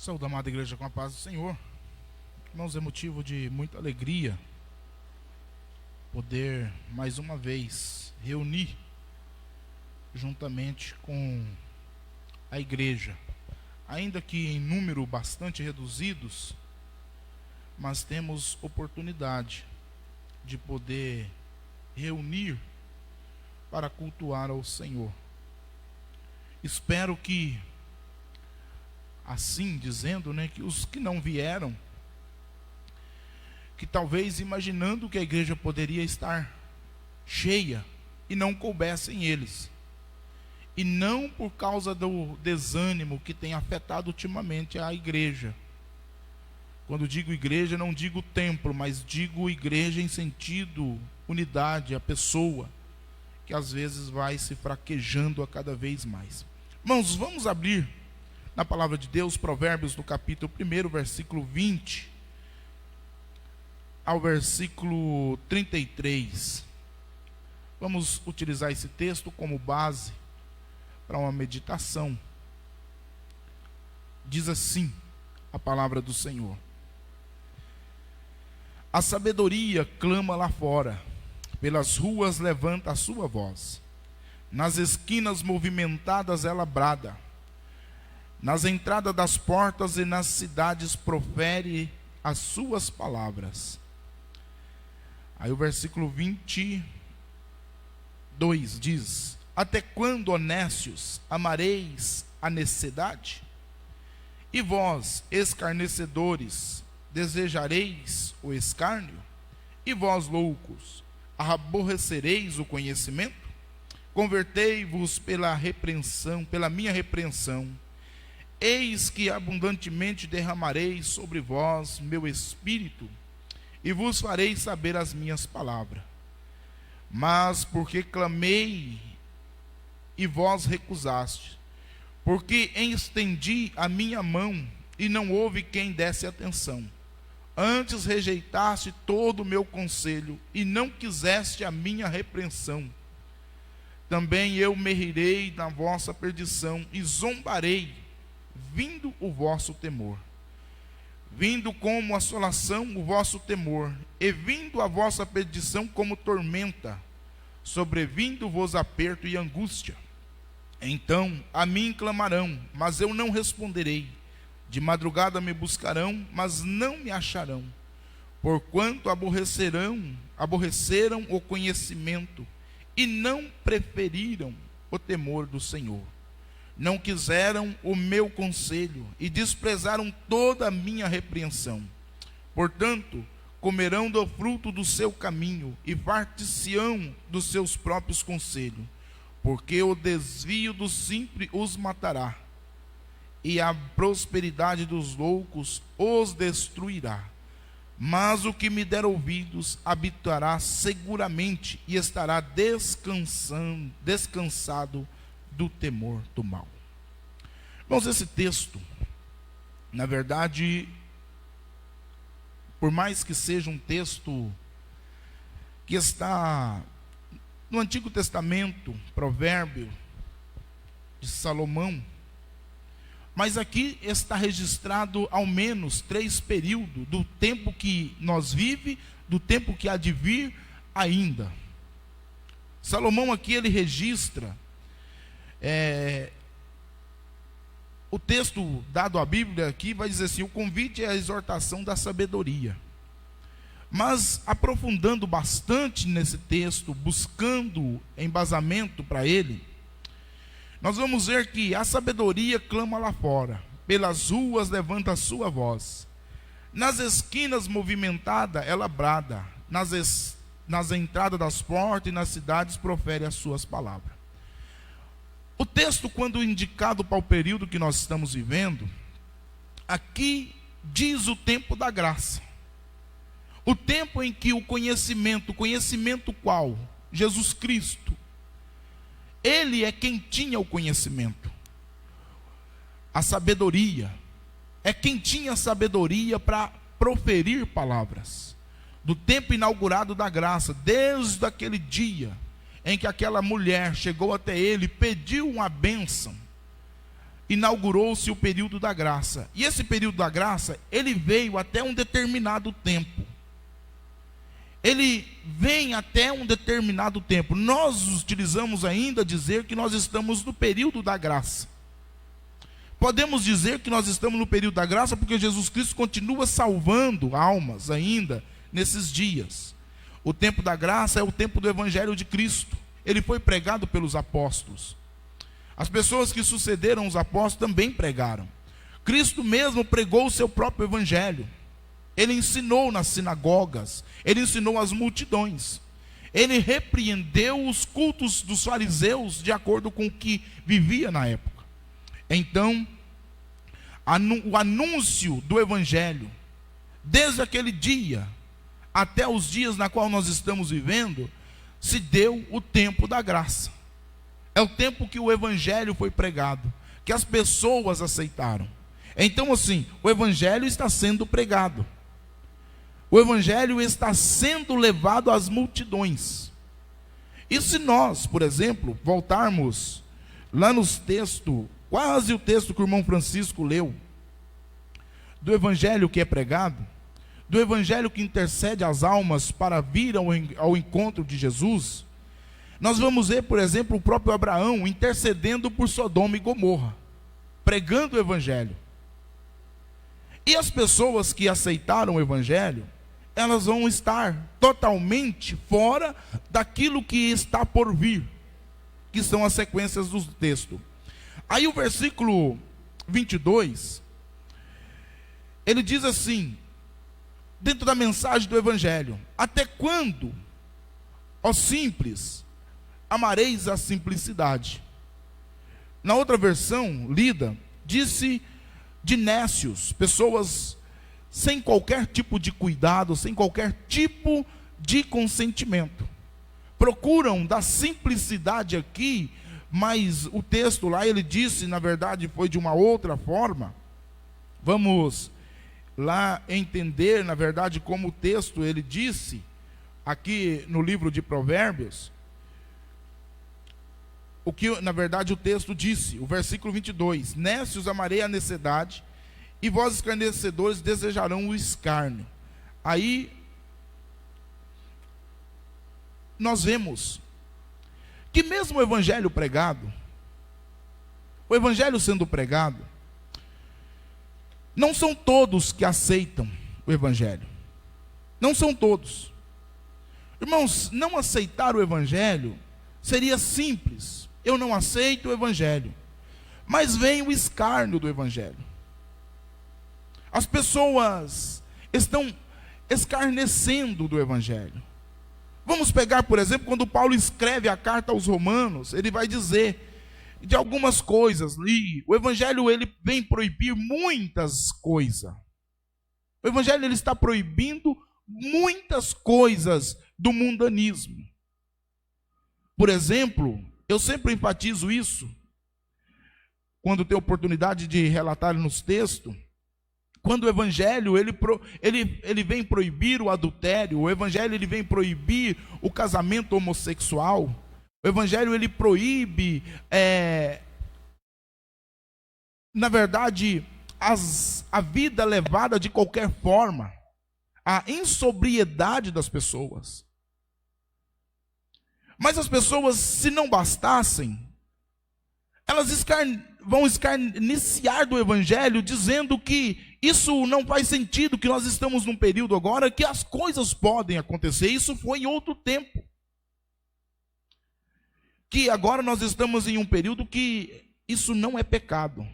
Saúde, amada igreja, com a paz do Senhor. Irmãos, é motivo de muita alegria poder mais uma vez reunir juntamente com a igreja, ainda que em número bastante reduzidos, mas temos oportunidade de poder reunir para cultuar ao Senhor. Espero que, assim dizendo, que os que não vieram, que talvez imaginando que a igreja poderia estar cheia e não coubessem eles, e não por causa do desânimo que tem afetado ultimamente a igreja. Quando digo igreja, não digo templo, mas digo igreja em sentido unidade, a pessoa que às vezes vai se fraquejando a cada vez mais. Irmãos, vamos abrir na palavra de Deus, Provérbios no capítulo 1, versículo 20 ao versículo 33. Vamos utilizar esse texto como base para uma meditação. Diz assim a palavra do Senhor: a sabedoria clama lá fora, pelas ruas levanta a sua voz, nas esquinas movimentadas ela brada, nas entradas das portas e nas cidades profere as suas palavras. Aí o versículo 22 diz: até quando, honestos, amareis a necessidade? E vós, escarnecedores, desejareis o escárnio? E vós, loucos, aborrecereis o conhecimento? Convertei-vos pela repreensão, pela minha repreensão. Eis que abundantemente derramarei sobre vós meu espírito, e vos farei saber as minhas palavras. Mas porque clamei, e vós recusastes, porque estendi a minha mão, e não houve quem desse atenção. Antes rejeitaste todo o meu conselho, e não quiseste a minha repreensão. Também eu me rirei na vossa perdição, e zombarei, vindo o vosso temor. Vindo como assolação o vosso temor, e vindo a vossa perdição como tormenta, sobrevindo-vos aperto e angústia. Então a mim clamarão, mas eu não responderei. De madrugada me buscarão, mas não me acharão. Porquanto aborreceram o conhecimento, e não preferiram o temor do Senhor. Não quiseram o meu conselho, e desprezaram toda a minha repreensão. Portanto, comerão do fruto do seu caminho, e fartar-se-ão dos seus próprios conselhos. Porque o desvio do simples os matará, e a prosperidade dos loucos os destruirá. Mas o que me der ouvidos habitará seguramente, e estará descansado do temor do mal. Irmãos, esse texto, na verdade, por mais que seja um texto que está no Antigo Testamento, provérbio de Salomão, mas aqui está registrado ao menos 3 períodos do tempo que nós vivemos, do tempo que há de vir ainda. Salomão aqui ele registra o texto dado à Bíblia aqui vai dizer assim: o convite é a exortação da sabedoria. Mas aprofundando bastante nesse texto, buscando embasamento para ele, nós vamos ver que a sabedoria clama lá fora, pelas ruas levanta a sua voz, nas esquinas movimentadas ela brada, nas entradas das portas e nas cidades profere as suas palavras. O texto, quando indicado para o período que nós estamos vivendo, aqui diz o tempo da graça. O tempo em que o conhecimento qual? Jesus Cristo. Ele é quem tinha o conhecimento. A sabedoria. É quem tinha sabedoria para proferir palavras. Do tempo inaugurado da graça, desde aquele dia em que aquela mulher chegou até ele e pediu uma bênção. inaugurou-se o período da graça. E esse período da graça, ele veio até um determinado tempo. Ele vem até um determinado tempo. Nós utilizamos ainda dizer que nós estamos no período da graça. Podemos dizer que nós estamos no período da graça porque Jesus Cristo continua salvando almas ainda nesses dias. O tempo da graça é o tempo do Evangelho de Cristo. Ele foi pregado pelos apóstolos. As pessoas que sucederam os apóstolos também pregaram. Cristo mesmo pregou o seu próprio Evangelho. Ele ensinou nas sinagogas. Ele ensinou às multidões. Ele repreendeu os cultos dos fariseus de acordo com o que vivia na época. Então, o anúncio do Evangelho, desde aquele dia até os dias na qual nós estamos vivendo, se deu o tempo da graça. É o tempo que o Evangelho foi pregado, que as pessoas aceitaram. Então assim, o Evangelho está sendo pregado. O Evangelho está sendo levado às multidões. E se nós, por exemplo, voltarmos lá nos textos, quase o texto que o irmão Francisco leu, do Evangelho que é pregado, do Evangelho que intercede as almas para vir ao encontro de Jesus, nós vamos ver, por exemplo, o próprio Abraão intercedendo por Sodoma e Gomorra, pregando o Evangelho. E as pessoas que aceitaram o Evangelho, elas vão estar totalmente fora daquilo que está por vir, que são as sequências do texto. Aí o versículo 22, ele diz assim, dentro da mensagem do Evangelho: até quando, ó simples, amareis a simplicidade? Na outra versão, lida, disse de nécios, pessoas sem qualquer tipo de cuidado, sem qualquer tipo de consentimento. Procuram da simplicidade aqui, mas o texto lá, ele disse, na verdade, foi de uma outra forma. Vamos lá entender, na verdade, como o texto, ele disse, aqui no livro de Provérbios, o que, na verdade, o texto disse, o versículo 22, nécios amarei a necessidade, e vós escarnecedores desejarão o escárnio. Aí, nós vemos que mesmo o Evangelho pregado, o Evangelho sendo pregado, não são todos que aceitam o Evangelho. Não são todos. Irmãos, não aceitar o Evangelho seria simples. Eu não aceito o Evangelho. Mas vem o escárnio do Evangelho. As pessoas estão escarnecendo do Evangelho. Vamos pegar, por exemplo, quando Paulo escreve a carta aos Romanos, ele vai dizer de algumas coisas, e o Evangelho ele vem proibir muitas coisas. O Evangelho ele está proibindo muitas coisas do mundanismo. Por exemplo, eu sempre enfatizo isso, quando tenho oportunidade de relatar nos textos, quando o Evangelho ele vem proibir o adultério, o Evangelho ele vem proibir o casamento homossexual, o Evangelho ele proíbe, na verdade, a vida levada de qualquer forma, a insobriedade das pessoas. Mas as pessoas, se não bastassem, elas vão escarneciar do Evangelho, dizendo que isso não faz sentido, que nós estamos num período agora que as coisas podem acontecer. Isso foi em outro tempo. Que agora nós estamos em um período que isso não é pecado.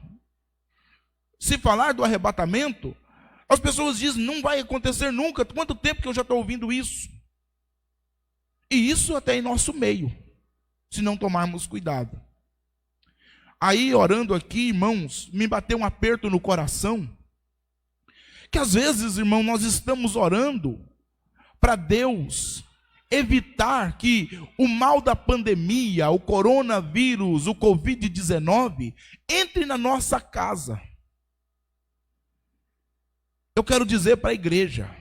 Se falar do arrebatamento, as pessoas dizem, não vai acontecer nunca. Quanto tempo que eu já estou ouvindo isso? E isso até em nosso meio, se não tomarmos cuidado. Aí, orando aqui, irmãos, me bateu um aperto no coração, que às vezes, irmão, nós estamos orando para Deus evitar que o mal da pandemia, o coronavírus, o Covid-19, entre na nossa casa. Eu quero dizer para a igreja,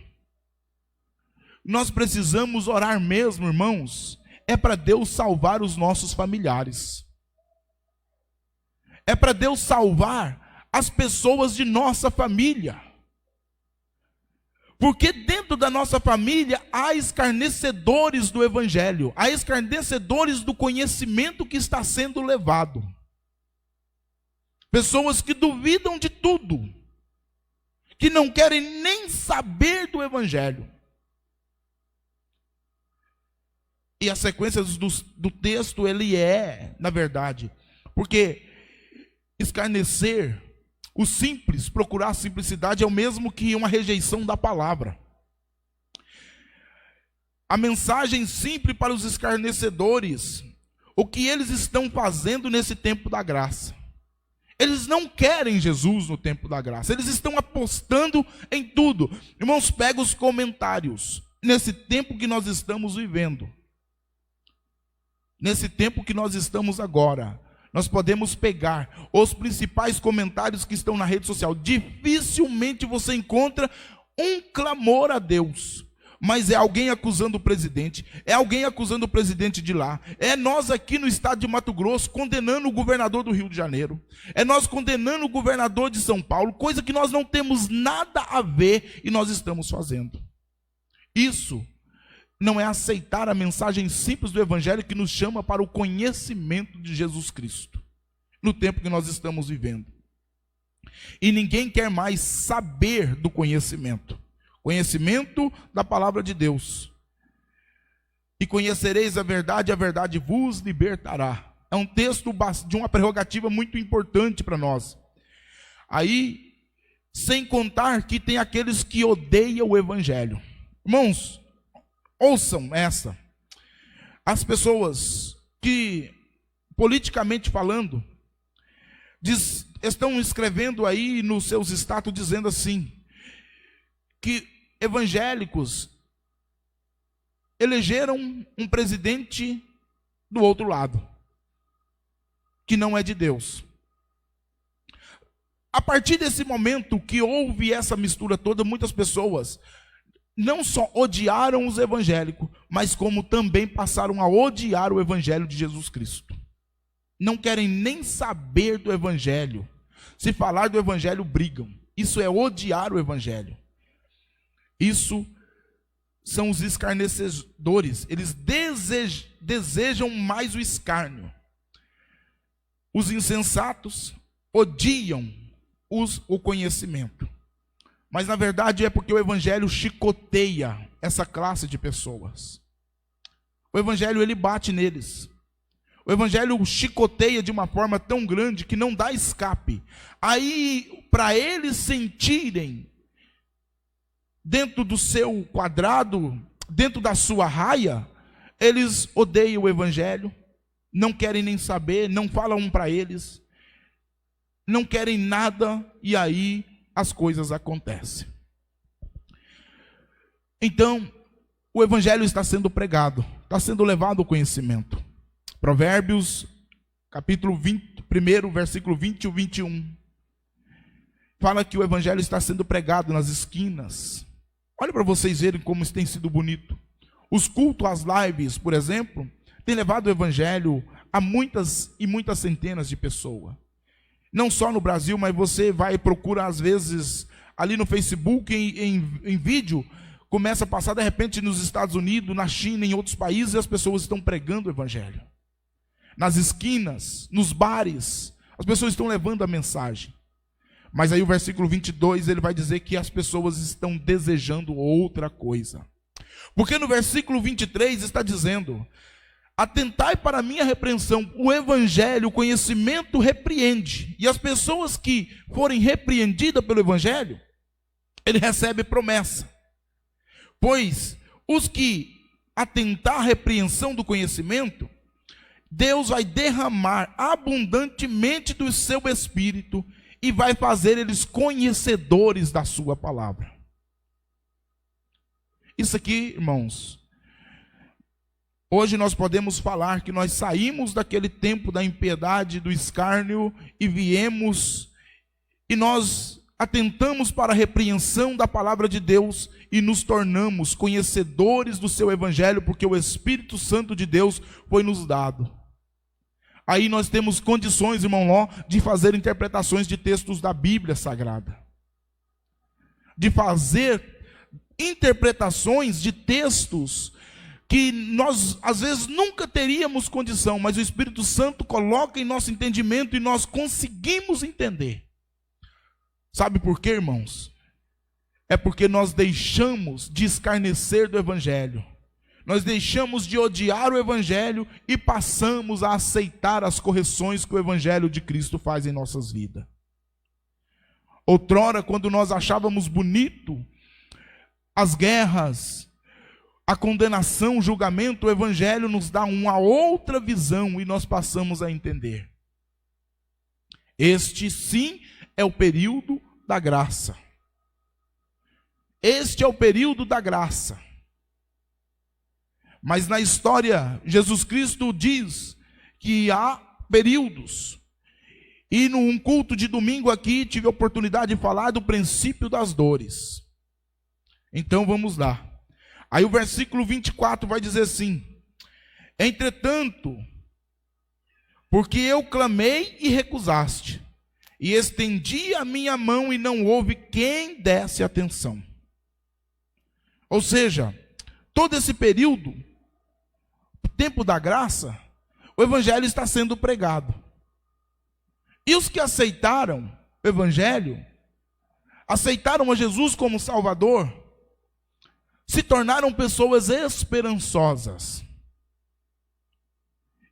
nós precisamos orar mesmo, irmãos, é para Deus salvar os nossos familiares. É para Deus salvar as pessoas de nossa família. Porque dentro da nossa família há escarnecedores do evangelho, há escarnecedores do conhecimento que está sendo levado. Pessoas que duvidam de tudo, que não querem nem saber do evangelho. E a sequência do texto, ele na verdade, porque escarnecer, o simples, procurar a simplicidade é o mesmo que uma rejeição da palavra. A mensagem simples para os escarnecedores, o que eles estão fazendo nesse tempo da graça. Eles não querem Jesus no tempo da graça, eles estão apostando em tudo. Irmãos, pega os comentários, nesse tempo que nós estamos vivendo, nesse tempo que nós estamos agora, nós podemos pegar os principais comentários que estão na rede social. Dificilmente você encontra um clamor a Deus, mas é alguém acusando o presidente, é alguém acusando o presidente de lá, é nós aqui no estado de Mato Grosso condenando o governador do Rio de Janeiro, é nós condenando o governador de São Paulo, coisa que nós não temos nada a ver e nós estamos fazendo. Isso não é aceitar a mensagem simples do evangelho que nos chama para o conhecimento de Jesus Cristo, no tempo que nós estamos vivendo. E ninguém quer mais saber do conhecimento da palavra de Deus. E conhecereis a verdade vos libertará. É um texto de uma prerrogativa muito importante para nós. Aí, sem contar que tem aqueles que odeiam o evangelho. Irmãos, ouçam essa. As pessoas que, politicamente falando, estão escrevendo aí nos seus status dizendo assim, que evangélicos elegeram um presidente do outro lado, que não é de Deus. A partir desse momento que houve essa mistura toda, muitas pessoas não só odiaram os evangélicos, mas como também passaram a odiar o evangelho de Jesus Cristo. Não querem nem saber do evangelho. Se falar do evangelho, brigam. Isso é odiar o evangelho. Isso são os escarnecedores. Eles desejam mais o escárnio. Os insensatos odiam o conhecimento. Mas na verdade é porque o evangelho chicoteia essa classe de pessoas. O evangelho, ele bate neles. O evangelho chicoteia de uma forma tão grande que não dá escape. Aí, para eles sentirem dentro do seu quadrado, dentro da sua raia, eles odeiam o evangelho, não querem nem saber, não falam para eles, não querem nada, e aí as coisas acontecem. Então, o evangelho está sendo pregado, está sendo levado ao conhecimento. Provérbios, capítulo 1, versículo 20 e 21. Fala que o evangelho está sendo pregado nas esquinas. Olha para vocês verem como isso tem sido bonito. Os cultos, as lives, por exemplo, têm levado o evangelho a muitas e muitas centenas de pessoas. Não só no Brasil, mas você vai e procura às vezes ali no Facebook, em vídeo, começa a passar de repente nos Estados Unidos, na China, em outros países, e as pessoas estão pregando o evangelho. Nas esquinas, nos bares, as pessoas estão levando a mensagem. Mas aí o versículo 22, ele vai dizer que as pessoas estão desejando outra coisa. Porque no versículo 23 está dizendo: atentai para a minha repreensão. O evangelho, o conhecimento repreende. E as pessoas que forem repreendidas pelo evangelho, ele recebe promessa. Pois os que atentar à repreensão do conhecimento, Deus vai derramar abundantemente do seu Espírito e vai fazer eles conhecedores da sua palavra. Isso aqui, irmãos, hoje nós podemos falar que nós saímos daquele tempo da impiedade, do escárnio, e viemos, e nós atentamos para a repreensão da palavra de Deus, e nos tornamos conhecedores do seu evangelho, porque o Espírito Santo de Deus foi nos dado. Aí nós temos condições, irmão Ló, de fazer interpretações de textos da Bíblia Sagrada. De fazer interpretações de textos que nós, às vezes, nunca teríamos condição, mas o Espírito Santo coloca em nosso entendimento e nós conseguimos entender. Sabe por quê, irmãos? É porque nós deixamos de escarnecer do Evangelho. Nós deixamos de odiar o Evangelho e passamos a aceitar as correções que o Evangelho de Cristo faz em nossas vidas. Outrora, quando nós achávamos bonito as guerras, a condenação, o julgamento, o Evangelho nos dá uma outra visão e nós passamos a entender. Este sim é o período da graça. Este é o período da graça. Mas na história, Jesus Cristo diz que há períodos. E num culto de domingo aqui, tive a oportunidade de falar do princípio das dores. Então vamos lá. Aí o versículo 24 vai dizer assim: entretanto, porque eu clamei e recusaste, e estendi a minha mão e não houve quem desse atenção. Ou seja, todo esse período, tempo da graça, o Evangelho está sendo pregado. E os que aceitaram o Evangelho, aceitaram a Jesus como Salvador, se tornaram pessoas esperançosas.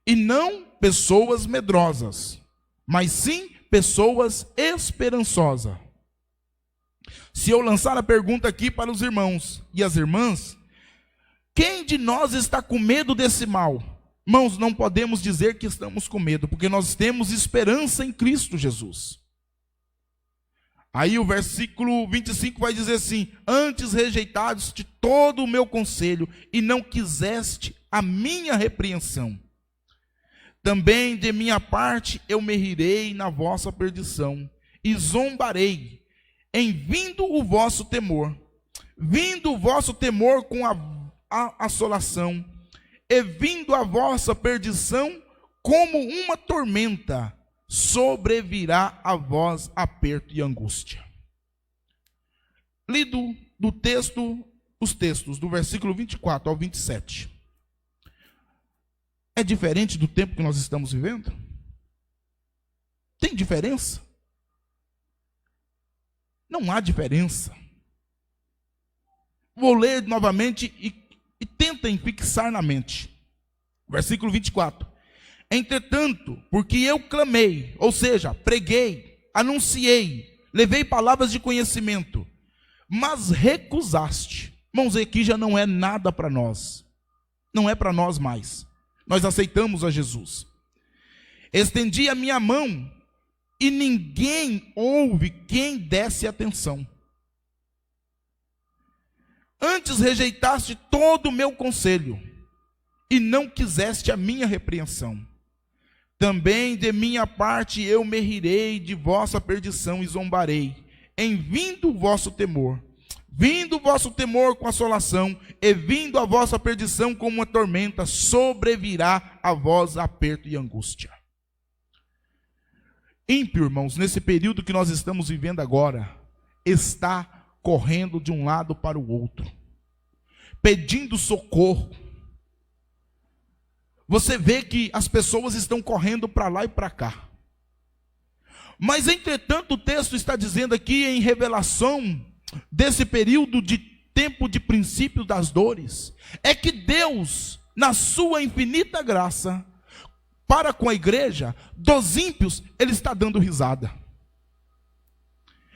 E não pessoas medrosas, mas sim pessoas esperançosas. Se eu lançar a pergunta aqui para os irmãos e as irmãs, quem de nós está com medo desse mal? Irmãos, não podemos dizer que estamos com medo, porque nós temos esperança em Cristo Jesus. Aí o versículo 25 vai dizer assim: antes rejeitaste todo o meu conselho, e não quiseste a minha repreensão. Também de minha parte eu me rirei na vossa perdição, e zombarei em vindo o vosso temor. Vindo o vosso temor com a assolação, e vindo a vossa perdição como uma tormenta, sobrevirá a vós aperto e angústia. Lido do texto, os textos do versículo 24 ao 27. É diferente do tempo que nós estamos vivendo? Tem diferença? Não há diferença. Vou ler novamente e tentem fixar na mente. Versículo 24. Entretanto, porque eu clamei, ou seja, preguei, anunciei, levei palavras de conhecimento, mas recusaste. Irmãos, aqui já não é nada para nós. Não é para nós mais. Nós aceitamos a Jesus. Estendi a minha mão e ninguém houve quem desse atenção. Antes rejeitaste todo o meu conselho e não quiseste a minha repreensão. Também de minha parte eu me rirei de vossa perdição e zombarei, em vindo o vosso temor. Vindo o vosso temor com assolação, e vindo a vossa perdição como uma tormenta, sobrevirá a vós aperto e angústia. Ímpio, irmãos, nesse período que nós estamos vivendo agora, está correndo de um lado para o outro, pedindo socorro. Você vê que as pessoas estão correndo para lá e para cá. Mas, entretanto, o texto está dizendo aqui em revelação desse período de tempo de princípio das dores, é que Deus, na sua infinita graça, para com a igreja, dos ímpios, Ele está dando risada.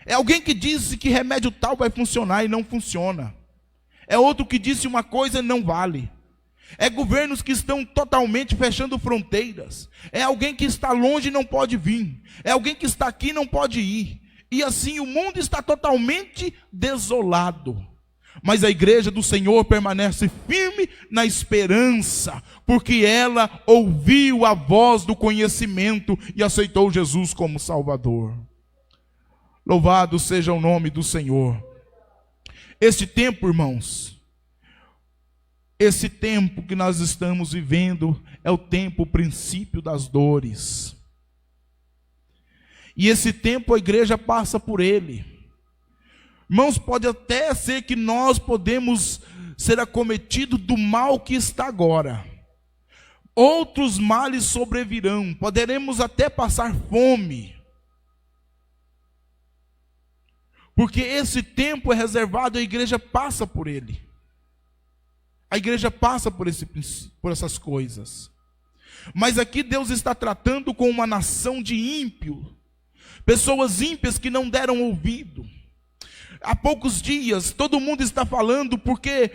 É alguém que disse que remédio tal vai funcionar e não funciona. É outro que disse uma coisa e não vale. É governos que estão totalmente fechando fronteiras. É alguém que está longe e não pode vir. É alguém que está aqui e não pode ir. E assim o mundo está totalmente desolado. Mas a igreja do Senhor permanece firme na esperança, porque ela ouviu a voz do conhecimento e aceitou Jesus como Salvador. Louvado seja o nome do Senhor. Este tempo, irmãos, Esse tempo que nós estamos vivendo é o tempo, o princípio das dores. E esse tempo a igreja passa por ele. Irmãos, pode até ser que nós podemos ser acometidos do mal que está agora. Outros males sobrevirão, poderemos até passar fome. Porque esse tempo é reservado, a igreja passa por ele. A igreja passa por essas coisas. Mas aqui Deus está tratando com uma nação de ímpios. Pessoas ímpias que não deram ouvido. Há poucos dias, todo mundo está falando porque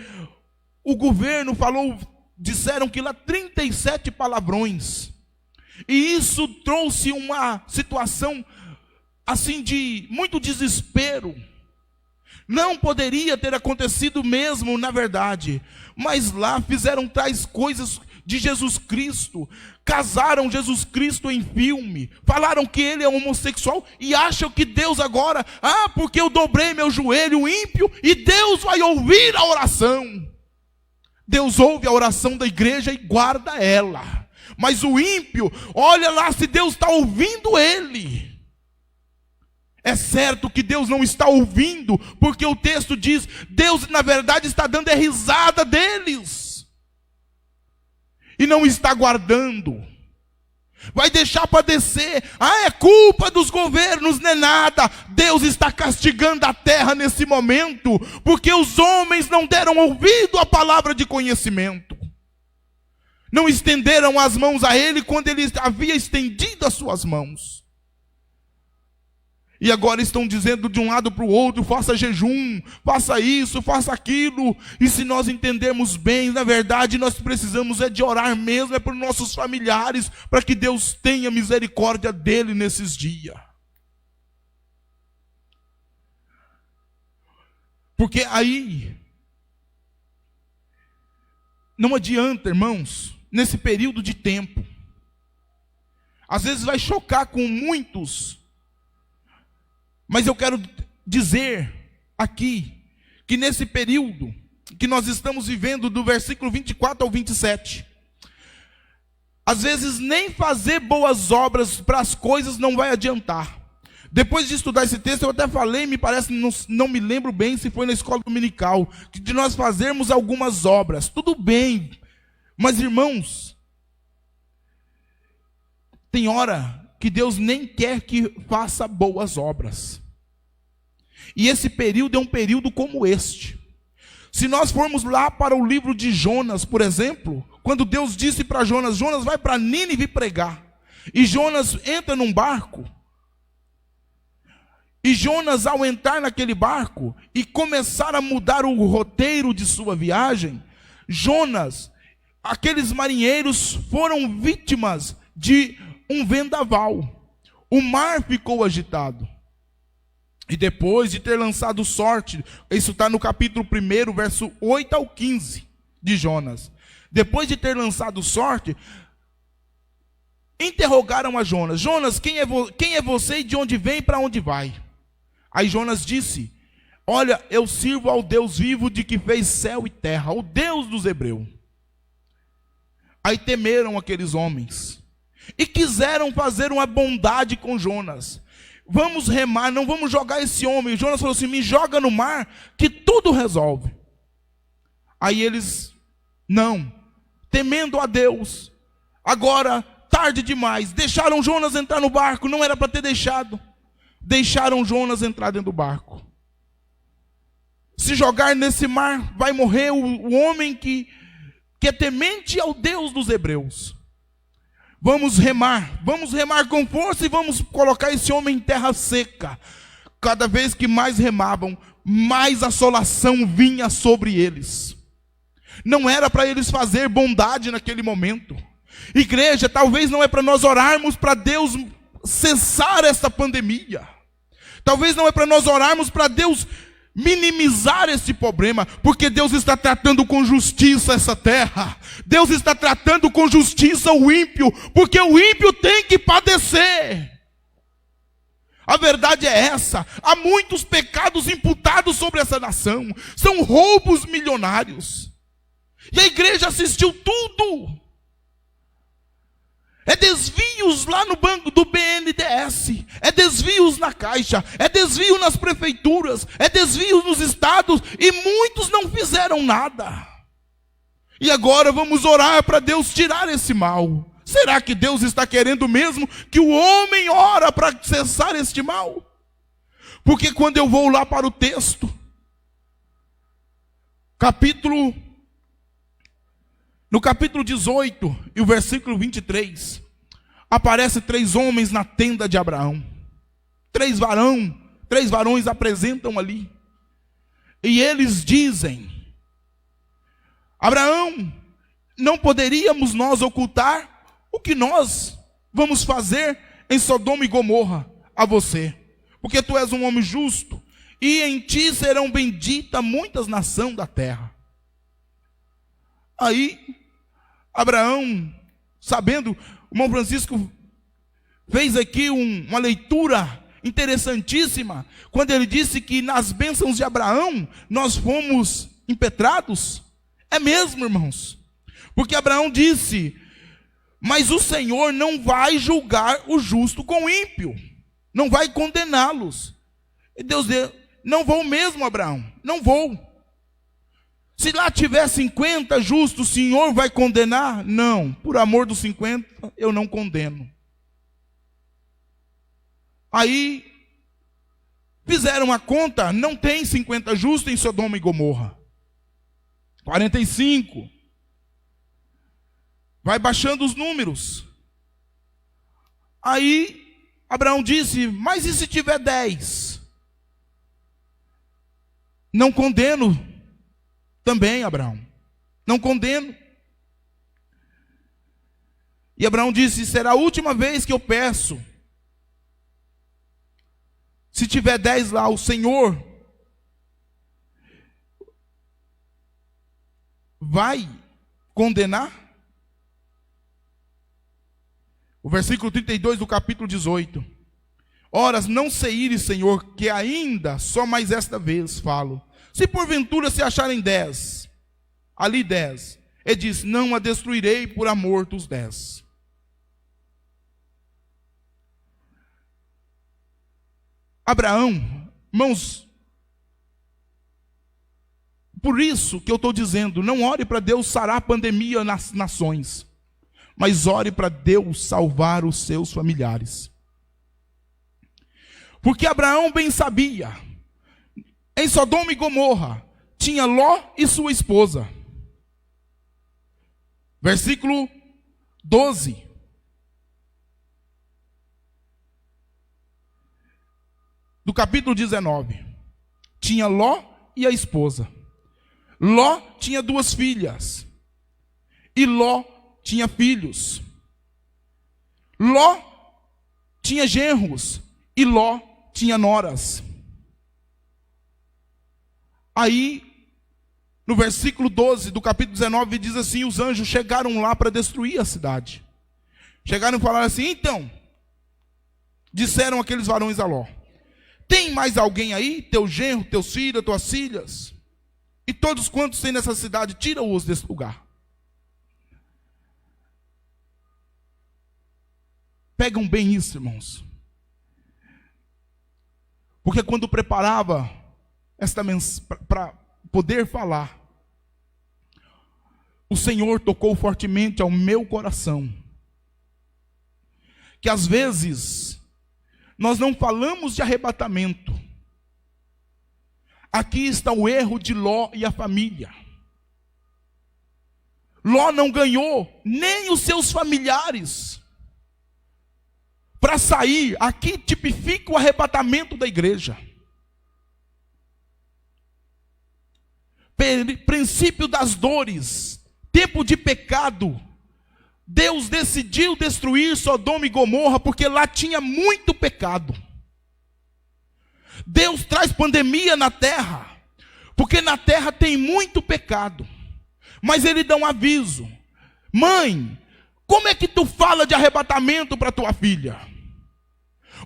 o governo falou, disseram que lá 37 palavrões. E isso trouxe uma situação assim de muito desespero. Não poderia ter acontecido mesmo, na verdade. Mas lá fizeram tais coisas de Jesus Cristo. Casaram Jesus Cristo em filme. Falaram que ele é homossexual. E acham que Deus agora, porque eu dobrei meu joelho ímpio e Deus vai ouvir a oração. Deus ouve a oração da igreja e guarda ela. Mas o ímpio, olha lá se Deus está ouvindo ele. É certo que Deus não está ouvindo, porque o texto diz, Deus na verdade está dando risada deles. E não está guardando. Vai deixar padecer. É culpa dos governos, não é nada. Deus está castigando a terra nesse momento, porque os homens não deram ouvido à palavra de conhecimento. Não estenderam as mãos a ele quando ele havia estendido as suas mãos. E agora estão dizendo de um lado para o outro, faça jejum, faça isso, faça aquilo. E se nós entendermos bem, na verdade nós precisamos de orar mesmo, para os nossos familiares, para que Deus tenha misericórdia dele nesses dias. Porque aí, não adianta, irmãos, nesse período de tempo. Às vezes vai chocar com muitos. Mas eu quero dizer aqui, que nesse período que nós estamos vivendo, do versículo 24 ao 27, às vezes nem fazer boas obras para as coisas não vai adiantar. Depois de estudar esse texto, eu até falei, me parece, não me lembro bem se foi na escola dominical, que de nós fazermos algumas obras, tudo bem, mas irmãos, tem hora que Deus nem quer que faça boas obras. E esse período é um período como este. Se nós formos lá para o livro de Jonas, por exemplo, quando Deus disse para Jonas, Jonas vai para Nínive pregar. E Jonas entra num barco. E Jonas, ao entrar naquele barco e começar a mudar o roteiro de sua viagem, Jonas, aqueles marinheiros foram vítimas de um vendaval. O mar ficou agitado. E depois de ter lançado sorte, isso está no capítulo 1, verso 8 ao 15 de Jonas. Depois de ter lançado sorte, interrogaram a Jonas. Jonas, quem é você e de onde vem e para onde vai? Aí Jonas disse, olha, eu sirvo ao Deus vivo de que fez céu e terra, o Deus dos hebreus. Aí temeram aqueles homens e quiseram fazer uma bondade com Jonas. Vamos remar, não vamos jogar esse homem. Jonas falou assim, me joga no mar que tudo resolve. Aí eles, não, temendo a Deus, agora tarde demais, deixaram Jonas entrar no barco, não era para ter deixado. Deixaram Jonas entrar dentro do barco. Se jogar nesse mar, vai morrer o homem que é temente ao Deus dos hebreus. Vamos remar com força e vamos colocar esse homem em terra seca. Cada vez que mais remavam, mais assolação vinha sobre eles. Não era para eles fazer bondade naquele momento. Igreja, talvez não é para nós orarmos para Deus cessar esta pandemia. Talvez não é para nós orarmos para Deus minimizar esse problema, porque Deus está tratando com justiça essa terra. Deus está tratando com justiça o ímpio, porque o ímpio tem que padecer. A verdade é essa. Há muitos pecados imputados sobre essa nação. São roubos milionários. E a igreja assistiu tudo. É desvios lá no banco do BNDES, é desvios na Caixa, é desvio nas prefeituras, é desvio nos estados, e muitos não fizeram nada. E agora vamos orar para Deus tirar esse mal. Será que Deus está querendo mesmo que o homem ora para cessar este mal? Porque quando eu vou lá para o texto, no capítulo 18 e o versículo 23, aparece 3 homens na tenda de Abraão. 3 varões apresentam ali. E eles dizem: Abraão, não poderíamos nós ocultar o que nós vamos fazer em Sodoma e Gomorra a você? Porque tu és um homem justo, e em ti serão benditas muitas nações da terra. Aí, Abraão, sabendo, o irmão Francisco fez aqui uma leitura interessantíssima, quando ele disse que nas bênçãos de Abraão nós fomos impetrados. É mesmo, irmãos, porque Abraão disse: mas o Senhor não vai julgar o justo com o ímpio, não vai condená-los. E Deus disse: não vou mesmo, Abraão, não vou. Se lá tiver 50 justos, o Senhor vai condenar? Não, por amor dos 50 eu não condeno. Aí fizeram a conta, não tem 50 justos em Sodoma e Gomorra. 45. Vai baixando os números. Aí Abraão disse: mas e se tiver 10? Não condeno também, Abraão, não condeno. E Abraão disse: será a última vez que eu peço. Se tiver 10 lá, o Senhor vai condenar? O versículo 32 do capítulo 18. Ora, não sei ir, Senhor, que ainda só mais esta vez falo. Se porventura se acharem 10, ali 10, ele diz: não a destruirei por amor dos 10. Abraão, irmãos, por isso que eu estou dizendo, não ore para Deus sarar a pandemia nas nações, mas ore para Deus salvar os seus familiares. Porque Abraão bem sabia, em Sodoma e Gomorra tinha Ló e sua esposa. Versículo 12. Do capítulo 19. Tinha Ló e a esposa. Ló tinha 2 filhas. E Ló tinha filhos. Ló tinha genros. E Ló tinha noras. Aí, no versículo 12 do capítulo 19, diz assim: os anjos chegaram lá para destruir a cidade. Chegaram e falaram assim: então, disseram aqueles varões a Ló: tem mais alguém aí? Teu genro, teus filhos, tuas filhas? E todos quantos têm nessa cidade, tira-os desse lugar. Pegam bem isso, irmãos. Porque quando preparava esta mensagem para poder falar, o Senhor tocou fortemente ao meu coração, que às vezes nós não falamos de arrebatamento. Aqui está o erro de Ló e a família. Ló não ganhou nem os seus familiares para sair. Aqui tipifica o arrebatamento da igreja. Princípio das dores, tempo de pecado. Deus decidiu destruir Sodoma e Gomorra porque lá tinha muito pecado. Deus traz pandemia na terra porque na terra tem muito pecado. Mas ele dá um aviso: mãe, como é que tu fala de arrebatamento para tua filha?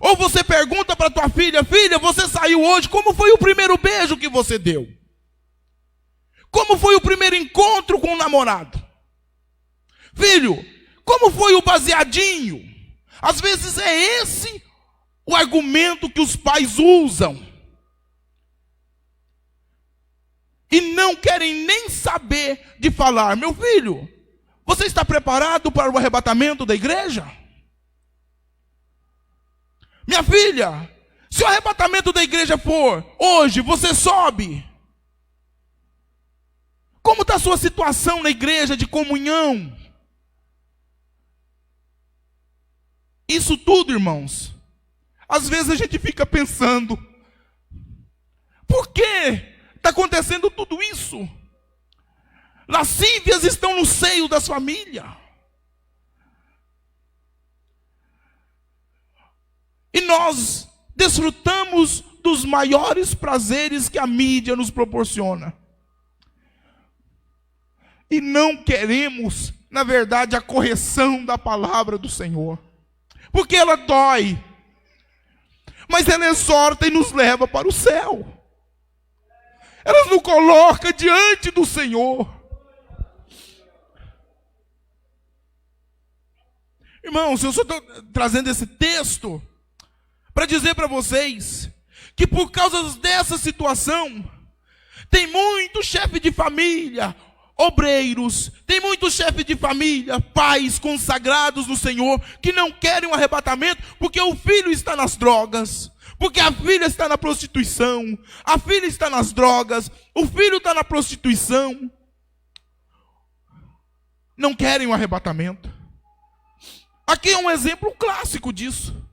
Ou você pergunta para tua filha: filha, você saiu hoje, como foi o primeiro beijo que você deu? Como foi o primeiro encontro com o namorado? Filho, como foi o baseadinho? Às vezes é esse o argumento que os pais usam. E não querem nem saber de falar: meu filho, você está preparado para o arrebatamento da igreja? Minha filha, se o arrebatamento da igreja for hoje, você sobe. Como está a sua situação na igreja de comunhão? Isso tudo, irmãos, às vezes a gente fica pensando: por que está acontecendo tudo isso? Lascívias estão no seio das famílias. E nós desfrutamos dos maiores prazeres que a mídia nos proporciona. E não queremos, na verdade, a correção da palavra do Senhor. Porque ela dói. Mas ela exorta e nos leva para o céu. Ela nos coloca diante do Senhor. Irmãos, eu só estou trazendo esse texto para dizer para vocês que por causa dessa situação, tem muito chefe de família, obreiros, tem muitos chefes de família, pais consagrados no Senhor, que não querem um arrebatamento, porque o filho está nas drogas, porque a filha está na prostituição, a filha está nas drogas, o filho está na prostituição. Não querem um arrebatamento. Aqui é um exemplo clássico disso.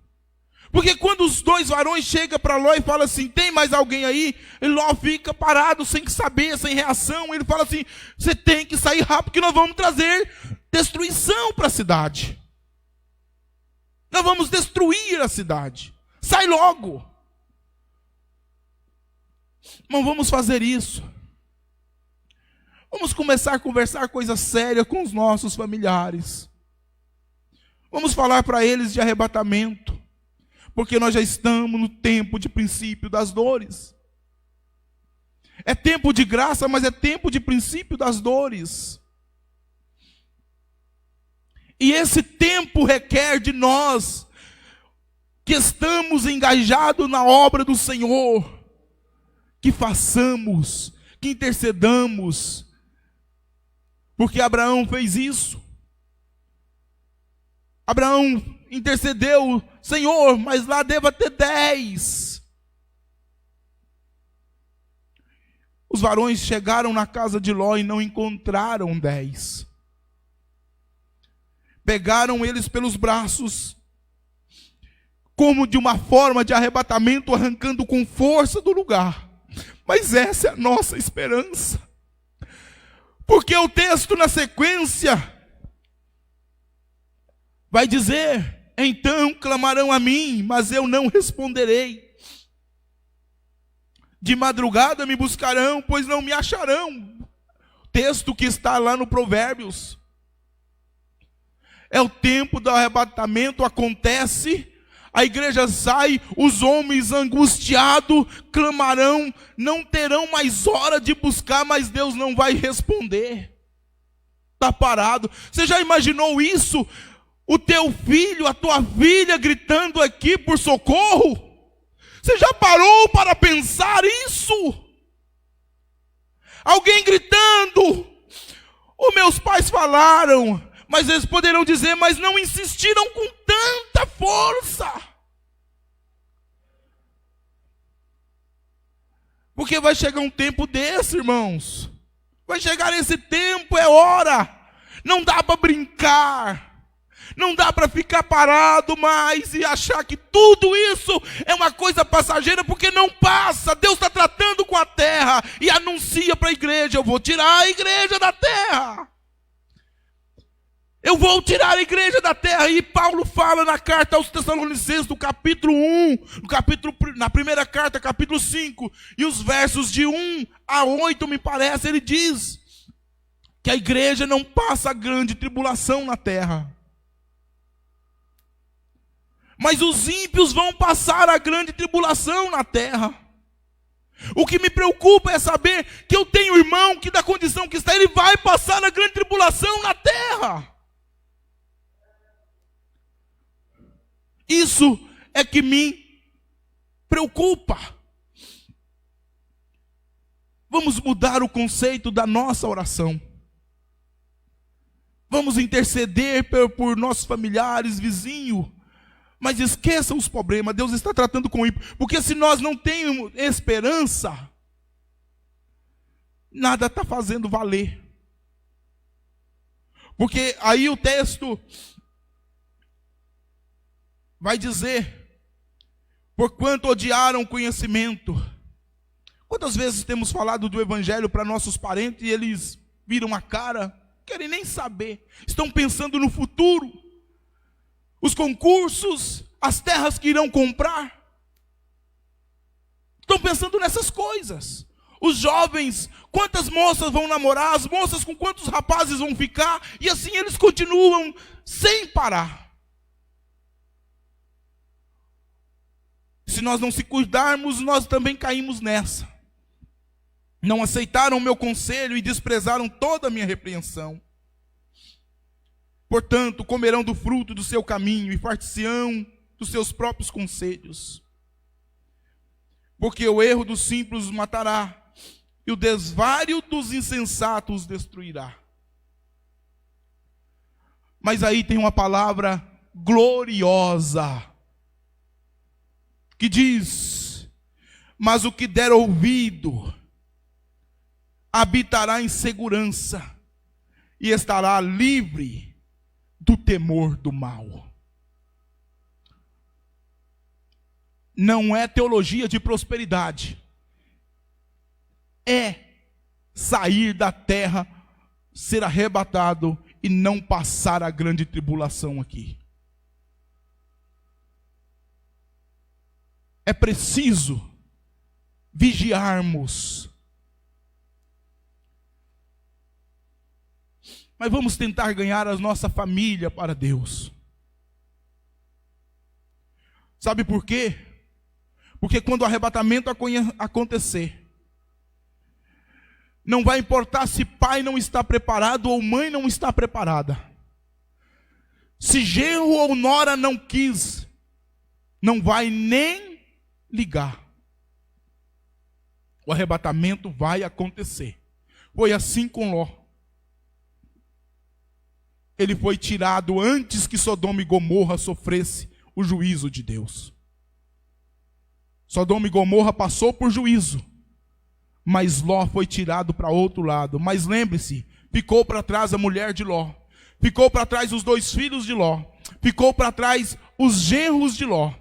Porque quando os dois varões chegam para Ló e falam assim: tem mais alguém aí? E Ló fica parado, sem saber, sem reação. Ele fala assim: você tem que sair rápido, que nós vamos trazer destruição para a cidade. Nós vamos destruir a cidade. Sai logo. Não vamos fazer isso. Vamos começar a conversar coisa séria com os nossos familiares. Vamos falar para eles de arrebatamento. Porque nós já estamos no tempo de princípio das dores. É tempo de graça, mas é tempo de princípio das dores. E esse tempo requer de nós, que estamos engajados na obra do Senhor, que façamos, que intercedamos. Porque Abraão fez isso. Abraão intercedeu: Senhor, mas lá deva ter 10. Os varões chegaram na casa de Ló e não encontraram 10. Pegaram eles pelos braços, como de uma forma de arrebatamento, arrancando com força do lugar. Mas essa é a nossa esperança. Porque o texto na sequência vai dizer: então clamarão a mim, mas eu não responderei. De madrugada me buscarão, pois não me acharão. Texto que está lá no Provérbios. É o tempo do arrebatamento, acontece, a igreja sai, os homens angustiados clamarão, não terão mais hora de buscar, mas Deus não vai responder. Está parado. Você já imaginou isso? O teu filho, a tua filha gritando aqui por socorro? Você já parou para pensar isso? Alguém gritando: os meus pais falaram, mas eles poderão dizer, mas não insistiram com tanta força. Porque vai chegar um tempo desse, irmãos. Vai chegar esse tempo, é hora. Não dá para brincar. Não dá para ficar parado mais e achar que tudo isso é uma coisa passageira, porque não passa. Deus está tratando com a terra e anuncia para a igreja: eu vou tirar a igreja da terra. Eu vou tirar a igreja da terra. E Paulo fala na carta aos Tessalonicenses, do capítulo 1, na primeira carta, capítulo 5, e os versos de 1 a 8, me parece, ele diz que a igreja não passa grande tribulação na terra. Mas os ímpios vão passar a grande tribulação na terra. O que me preocupa é saber que eu tenho um irmão que da condição que está, ele vai passar na grande tribulação na terra. Isso é que me preocupa. Vamos mudar o conceito da nossa oração. Vamos interceder por nossos familiares, vizinhos. Mas esqueçam os problemas, Deus está tratando com ímpio. Porque se nós não temos esperança, nada está fazendo valer. Porque aí o texto vai dizer: porquanto odiaram o conhecimento. Quantas vezes temos falado do evangelho para nossos parentes e eles viram a cara, querem nem saber, estão pensando no futuro, os concursos, as terras que irão comprar, estão pensando nessas coisas. Os jovens, quantas moças vão namorar, as moças com quantos rapazes vão ficar, e assim eles continuam sem parar. Se nós não se cuidarmos, nós também caímos nessa. Não aceitaram o meu conselho e desprezaram toda a minha repreensão. Portanto, comerão do fruto do seu caminho e far-se-ão dos seus próprios conselhos. Porque o erro dos simples os matará, e o desvario dos insensatos os destruirá. Mas aí tem uma palavra gloriosa, que diz: mas o que der ouvido habitará em segurança e estará livre do temor do mal. Não é teologia de prosperidade, é sair da terra, ser arrebatado e não passar a grande tribulação aqui. É preciso vigiarmos. Mas vamos tentar ganhar a nossa família para Deus. Sabe por quê? Porque quando o arrebatamento acontecer, não vai importar se pai não está preparado ou mãe não está preparada. Se genro ou nora não quis, não vai nem ligar. O arrebatamento vai acontecer. Foi assim com Ló. Ele foi tirado antes que Sodoma e Gomorra sofresse o juízo de Deus. Sodoma e Gomorra passou por juízo, mas Ló foi tirado para outro lado. Mas lembre-se, ficou para trás a mulher de Ló, ficou para trás os 2 filhos de Ló, ficou para trás os genros de Ló,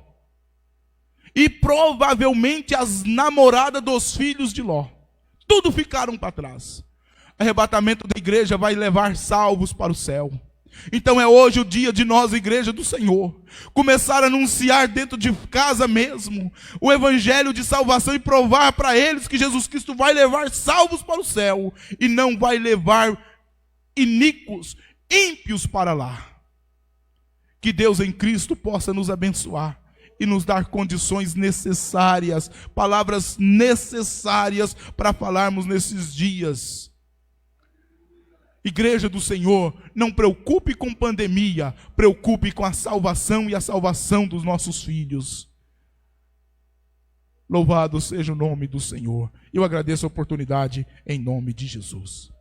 e provavelmente as namoradas dos filhos de Ló. Tudo ficaram para trás. Arrebatamento da igreja vai levar salvos para o céu. Então é hoje o dia de nós, igreja do Senhor, começar a anunciar dentro de casa mesmo o evangelho de salvação e provar para eles que Jesus Cristo vai levar salvos para o céu e não vai levar iníquos, ímpios para lá. Que Deus em Cristo possa nos abençoar e nos dar condições necessárias, palavras necessárias para falarmos nesses dias. Igreja do Senhor, não preocupe com pandemia, preocupe com a salvação e a salvação dos nossos filhos. Louvado seja o nome do Senhor. Eu agradeço a oportunidade em nome de Jesus.